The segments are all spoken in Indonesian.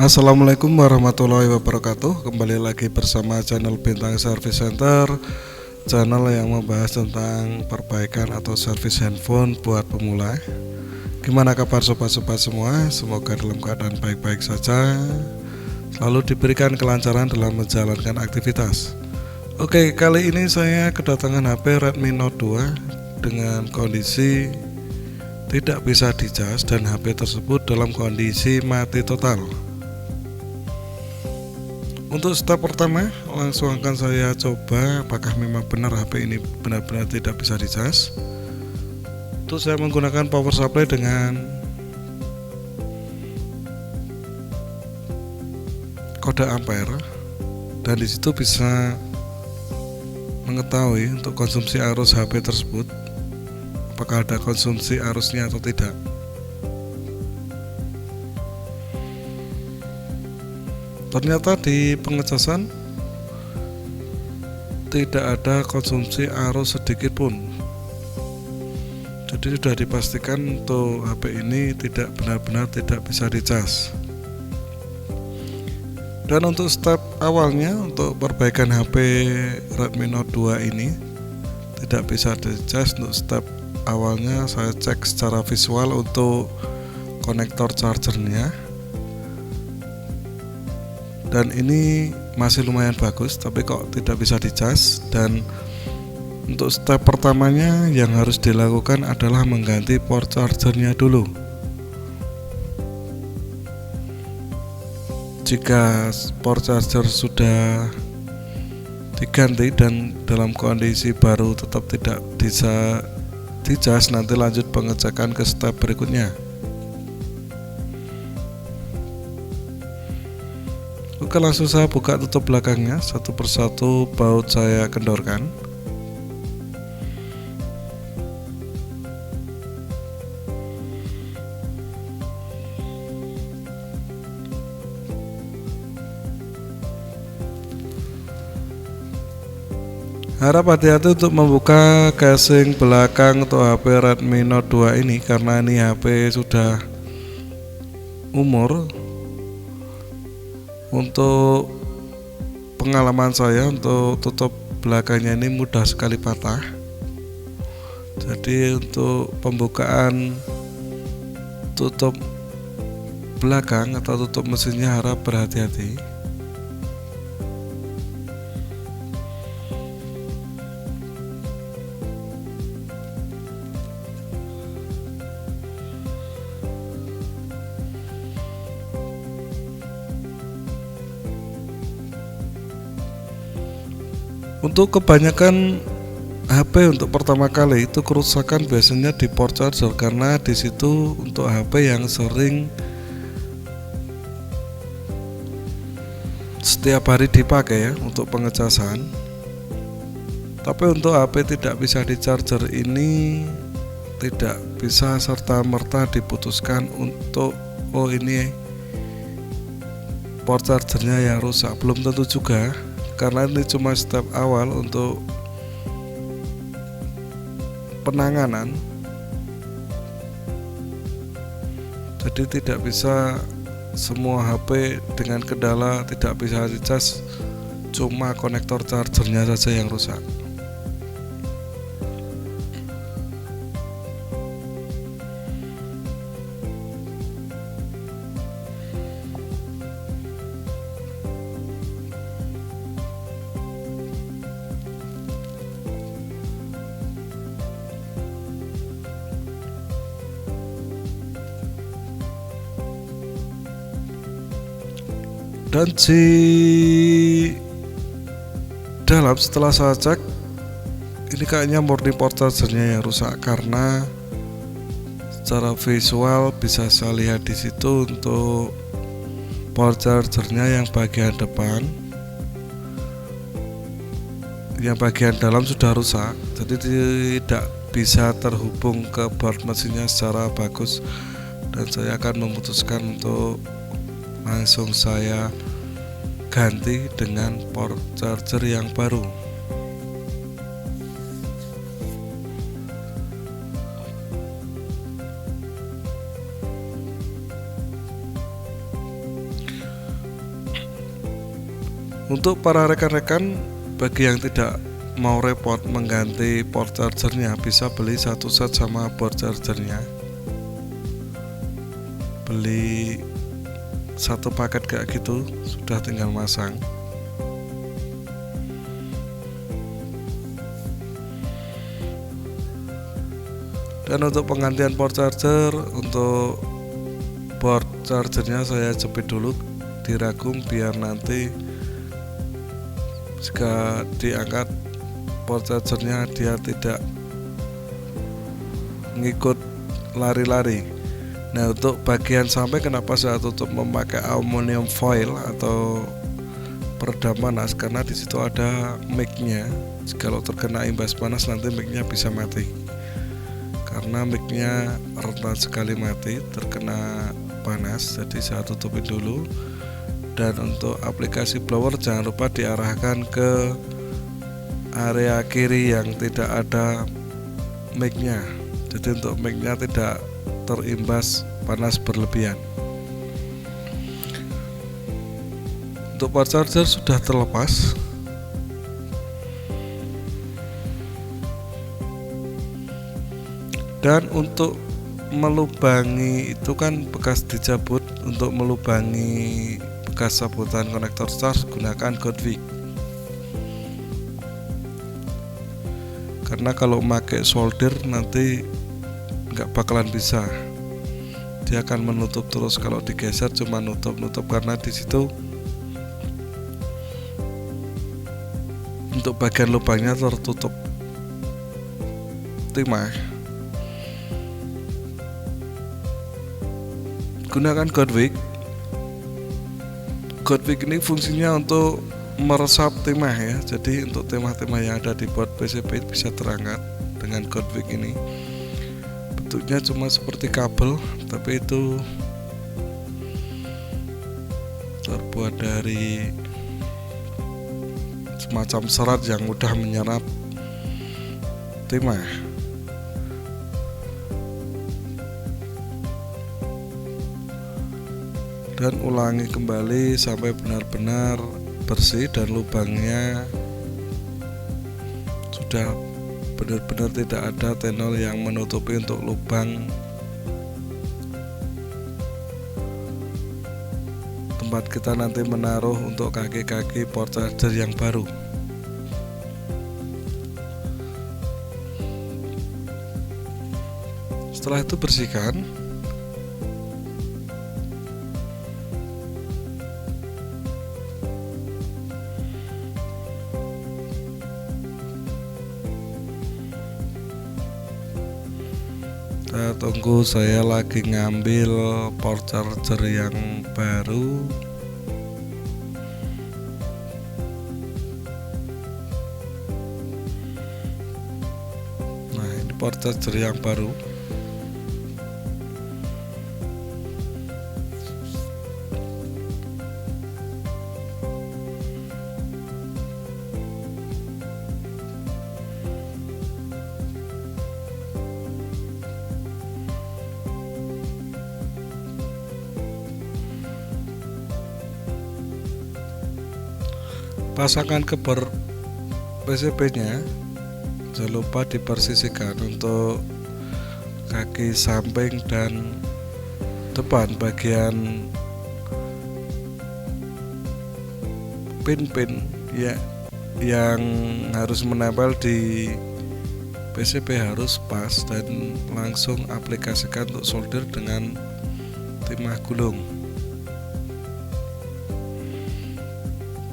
Assalamualaikum warahmatullahi wabarakatuh. Kembali lagi bersama channel Bintang Service Center, channel yang membahas tentang perbaikan atau servis handphone buat pemula. Gimana kabar sobat-sobat semua? Semoga dalam keadaan baik-baik saja, selalu diberikan kelancaran dalam menjalankan aktivitas. Oke, kali ini saya kedatangan HP Redmi Note 2 dengan kondisi tidak bisa dicas dan HP tersebut dalam kondisi mati total. Untuk step pertama, langsung akan saya coba apakah memang benar HP ini benar-benar tidak bisa dicas. Itu saya menggunakan power supply dengan kode ampere, dan disitu bisa mengetahui untuk konsumsi arus HP tersebut, apakah ada konsumsi arusnya atau tidak. Ternyata di pengecasan tidak ada konsumsi arus sedikit pun. Jadi sudah dipastikan untuk HP ini tidak benar-benar tidak bisa dicas. Dan untuk step awalnya untuk perbaikan HP Redmi Note 2 ini tidak bisa dicas, untuk step awalnya saya cek secara visual untuk konektor chargernya. Dan ini masih lumayan bagus, tapi kok tidak bisa dicas. Dan untuk step pertamanya yang harus dilakukan adalah mengganti port chargernya dulu. Jika port charger sudah diganti dan dalam kondisi baru tetap tidak bisa dicas, nanti lanjut pengecekan ke step berikutnya. Oke, langsung saya buka tutup belakangnya, satu persatu baut saya kendorkan. Harap hati-hati untuk membuka casing belakang untuk HP Redmi Note 2 ini, karena ini HP sudah umur. Untuk pengalaman saya, untuk tutup belakangnya ini mudah sekali patah. Jadi untuk pembukaan tutup belakang atau tutup mesinnya harap berhati-hati. Untuk kebanyakan HP untuk pertama kali itu kerusakan biasanya di port charger, karena di situ untuk HP yang sering setiap hari dipakai ya untuk pengecasan. Tapi untuk HP tidak bisa di charger ini tidak bisa serta merta diputuskan untuk ini port chargernya yang rusak, belum tentu juga. Karena ini cuma step awal untuk penanganan, jadi tidak bisa semua HP dengan kendala tidak bisa dicas, cuma konektor chargernya saja yang rusak. Dan di dalam setelah saya cek, ini kayaknya murni port chargernya yang rusak, karena secara visual bisa saya lihat di situ untuk port chargernya yang bagian depan, yang bagian dalam sudah rusak, jadi tidak bisa terhubung ke board mesinnya secara bagus. Dan saya akan memutuskan untuk langsung saya ganti dengan port charger yang baru. Untuk para rekan-rekan, bagi yang tidak mau repot mengganti port chargernya, bisa beli satu set sama port chargernya. Beli satu paket kayak gitu, sudah tinggal masang. Dan untuk penggantian port charger, untuk port chargernya saya jepit dulu di ragum biar nanti jika diangkat port chargernya dia tidak ngikut lari-lari. Nah, untuk bagian samping kenapa saya tutup memakai aluminium foil atau peredam panas, karena di situ ada mic-nya. Kalau terkena imbas panas nanti mic-nya bisa mati. Karena mic-nya rentan sekali mati terkena panas, jadi saya tutupin dulu. Dan untuk aplikasi blower jangan lupa diarahkan ke area kiri yang tidak ada mic-nya. Jadi untuk mic-nya tidak terimbas panas berlebihan. Untuk port charger sudah terlepas. Dan untuk melubangi itu kan bekas dicabut, untuk melubangi bekas sabutan konektor charge gunakan Godwick. Karena kalau pakai solder nanti nggak bakalan bisa, dia akan menutup terus. Kalau digeser cuma nutup karena di situ untuk bagian lubangnya tertutup timah. Gunakan Godwick. Godwick ini fungsinya untuk meresap timah ya. Jadi untuk timah-timah yang ada di board PCB bisa terangkat dengan Godwick ini. Bentuknya cuma seperti kabel, tapi itu terbuat dari semacam serat yang mudah menyerap timah. Dan ulangi kembali sampai benar-benar bersih dan lubangnya sudah benar-benar tidak ada tenol yang menutupi untuk lubang tempat kita nanti menaruh untuk kaki-kaki port charger yang baru. Setelah itu bersihkan. Kita tunggu, saya lagi ngambil port charger yang baru. Nah, ini port charger yang baru. Pasangkan ke bar PCB nya, jangan lupa dipersisikan untuk kaki samping dan depan. Bagian pin-pin ya yang harus menempel di PCB harus pas dan langsung aplikasikan untuk solder dengan timah gulung.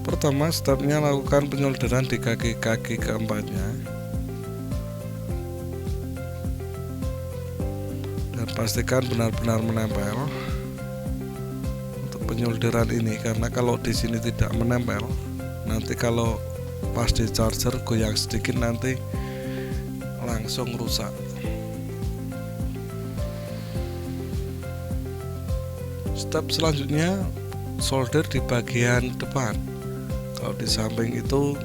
Pertama, stepnya lakukan penyolderan di kaki-kaki keempatnya dan pastikan benar-benar menempel untuk penyolderan ini, karena kalau di sini tidak menempel, nanti kalau pas di charger goyang sedikit nanti langsung rusak. Step selanjutnya solder di bagian depan. Kalau di samping itu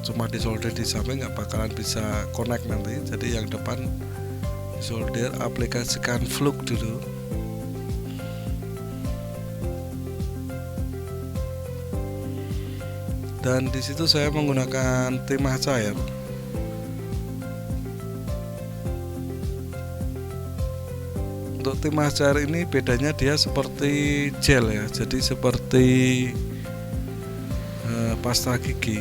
cuma disolder di samping nggak bakalan bisa connect nanti. Jadi yang depan disolder, aplikasikan flux dulu. Dan di situ saya menggunakan timah cair. Untuk timah cair ini bedanya dia seperti gel ya, jadi seperti pasta gigi,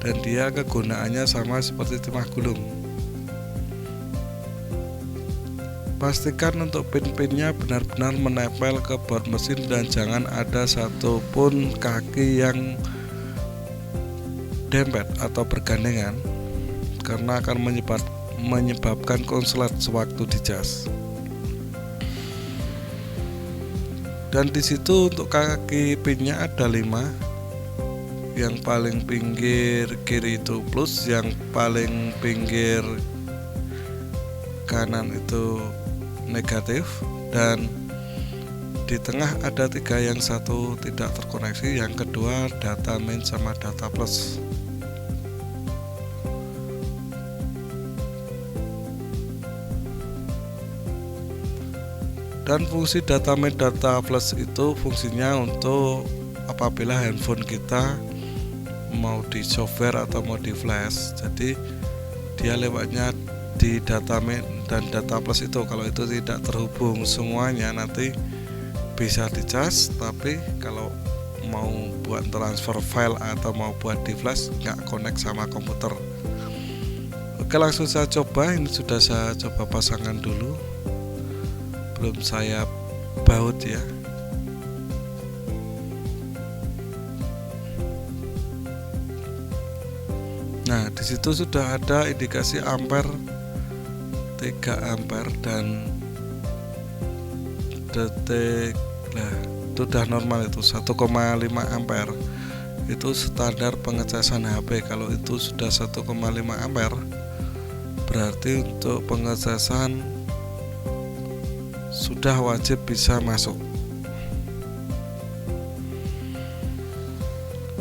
dan dia kegunaannya sama seperti timah gulung. Pastikan untuk pin-pinnya benar-benar menempel ke baut mesin dan jangan ada satupun kaki yang dempet atau bergandengan, karena akan menyebabkan konslet sewaktu dicas. Dan di situ untuk kaki pinnya ada 5. Yang paling pinggir kiri itu plus, yang paling pinggir kanan itu negatif, dan di tengah ada 3, yang satu tidak terkoneksi, yang kedua data min sama data plus. Dan fungsi data min data plus itu fungsinya untuk apabila handphone kita mau di software atau mau di flash, jadi dia lewatnya di data min dan data plus itu. Kalau itu tidak terhubung semuanya, nanti bisa dicas, tapi kalau mau buat transfer file atau mau buat di flash nggak connect sama komputer. Oke, langsung saya coba. Ini sudah saya coba pasangkan dulu, belum saya baut ya. Nah, di situ sudah ada indikasi ampere 3 ampere dan detik. Nah, itu sudah normal, itu 1,5 ampere. Itu standar pengecasan HP. Kalau itu sudah 1,5 ampere, berarti untuk pengecasan sudah wajib bisa masuk.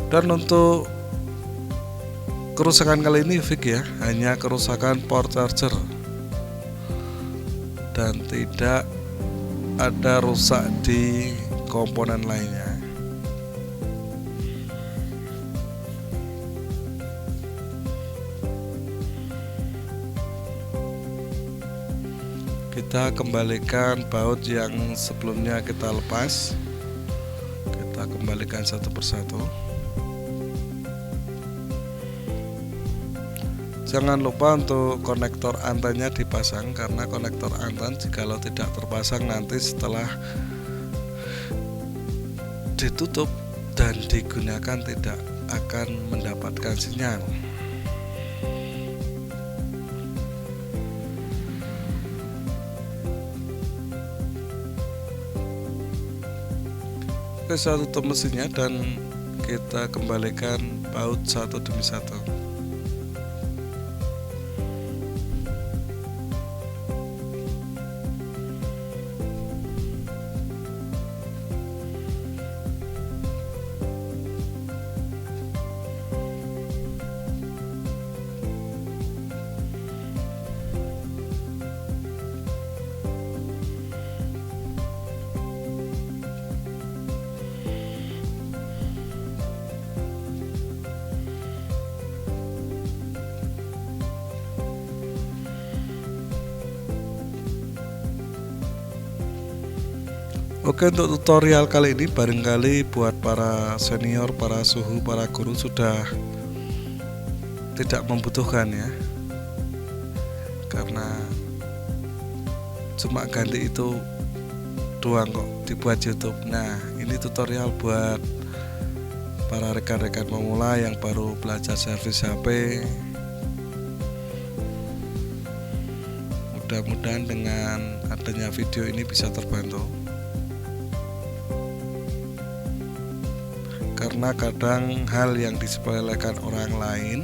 Dan untuk kerusakan kali ini fix ya, hanya kerusakan port charger dan tidak ada rusak di komponen lainnya. Kita kembalikan baut yang sebelumnya kita lepas, kita kembalikan satu persatu. Jangan lupa untuk konektor antennya dipasang, karena konektor anten jikalau tidak terpasang nanti setelah ditutup dan digunakan tidak akan mendapatkan sinyal. Oke, saya tutup mesinnya dan kita kembalikan baut satu demi satu. Oke, untuk tutorial kali ini barangkali buat para senior, para suhu, para guru sudah tidak membutuhkan ya, karena cuma ganti itu doang kok dibuat YouTube. Nah, ini tutorial buat para rekan-rekan pemula yang baru belajar servis HP. Mudah-mudahan dengan adanya video ini bisa terbantu, karena kadang hal yang disepelekan orang lain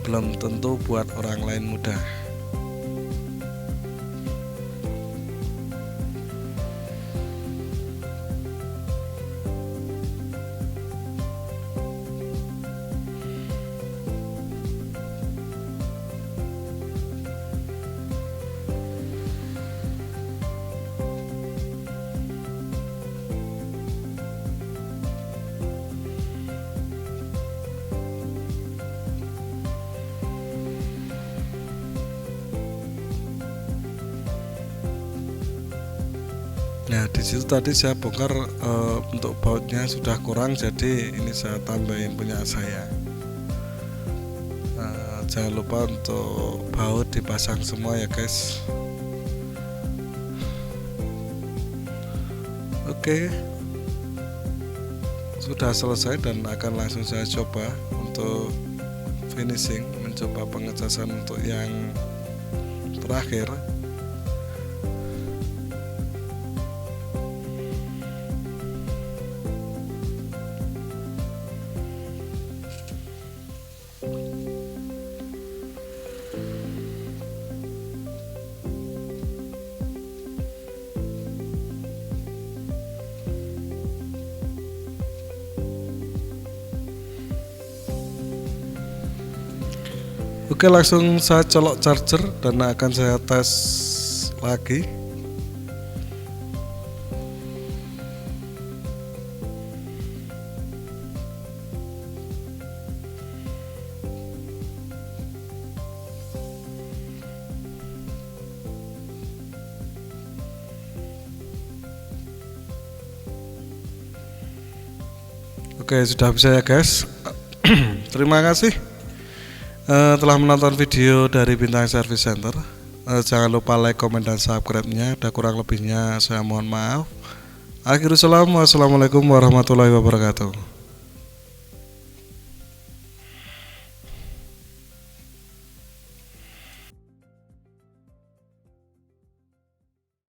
belum tentu buat orang lain mudah. Nah, di situ tadi saya bongkar untuk bautnya sudah kurang, jadi ini saya tambahin punya saya. Jangan lupa untuk baut dipasang semua ya guys. Oke, sudah selesai dan akan langsung saya coba untuk finishing, mencoba pengecasan untuk yang terakhir. Oke, langsung saya colok charger dan akan saya tes lagi. Oke, sudah bisa ya guys. Terima kasih telah menonton video dari Bintang Service Center. Jangan lupa like, komen, dan subscribe-nya. Ada kurang lebihnya saya mohon maaf. Akhirul salam, wassalamualaikum warahmatullahi wabarakatuh.